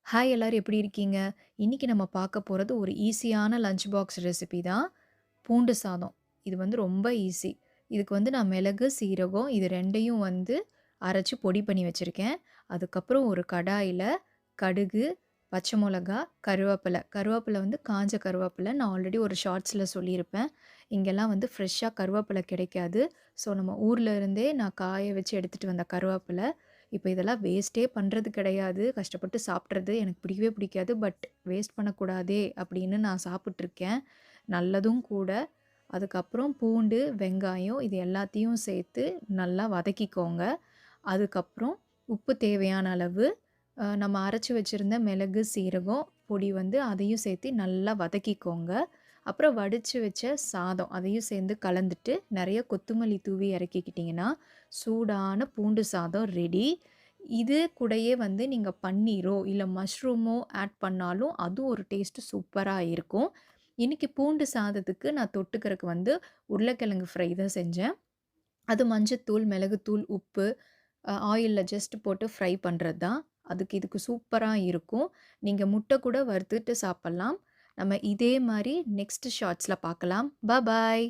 Hi எல்லாரும் எப்படி இருக்கீங்க? இன்னைக்கு நம்ம பார்க்க போறது ஒரு ஈஸியான லஞ்ச் பாக்ஸ் ரெசிபி தான். பூண்டு சாதம். இது வந்து ரொம்ப ஈஸி. இதுக்கு வந்து நான் மிளகு, சீரகம் இது 2யும் வந்து அரைச்சு பொடி பண்ணி வச்சிருக்கேன். அதுக்கப்புறம் ஒரு கடாயில கடுகு, பச்சை மொளகா, கருவேப்பிலை வந்து காஞ்ச கருவேப்பிலை. நான் ஆல்ரெடி ஒரு ஷார்ட்ஸ்ல சொல்லியிருப்பேன். இங்கெல்லாம் வந்து ஃப்ரெஷ்ஷா கருவேப்பிலை கிடைக்காது. ஸோ நம்ம ஊர்ல இருந்தே நான் காய வச்சு எடுத்துட்டு வந்த கருவேப்பிலை. இப்ப இதெல்லாம் வேஸ்ட்டே பண்றது கிடையாது. கஷ்டப்பட்டு சாப்பிட்றது எனக்கு பிடிக்கவே பிடிக்காது. பட் வேஸ்ட் பண்ணக்கூடாதே அப்படின்னு நான் சாப்பிட்டுருக்கேன். நல்லதும் கூட. அதுக்கப்புறம் பூண்டு, வெங்காயம் இது எல்லாத்தையும் சேர்த்து நல்லா வதக்கிக்கோங்க. அதுக்கப்புறம் உப்பு தேவையான அளவு, நம்ம அரைச்சு வச்சிருந்த மிளகு, சீரகம் பொடி வந்து அதையும் சேர்த்து நல்லா வதக்கிக்கோங்க. அப்புறம் வடிச்சு வச்ச சாதம் அதையும் சேர்ந்து கலந்துட்டு, நெறைய கொத்தமல்லி தூவி இறக்கிக்கிட்டிங்கன்னா, சூடான பூண்டு சாதம் ரெடி. இது கூடயே வந்து நீங்க பன்னீரோ, இல்ல மஷ்ரூமோ ஆட் பண்ணாலும் அது ஒரு டேஸ்ட்டு சூப்பரா இருக்கும். இன்னைக்கு பூண்டு சாதத்துக்கு நான் தொட்டுக்கறக்கு வந்து உருளைக்கிழங்கு ஃப்ரை தான் செஞ்சேன். அது மஞ்சத்தூள், மிளகுத்தூள், உப்பு ஆயில்ல ஜஸ்ட் போட்டு ஃப்ரை பண்றது தான். இதுக்கு சூப்பரா இருக்கும். நீங்க முட்டை கூட வறுத்துட்டு சாப்பிடலாம். நம்ம இதே மாரி நெக்ஸ்ட் ஷார்ட்ஸ்ல பார்க்கலாம். பாய்.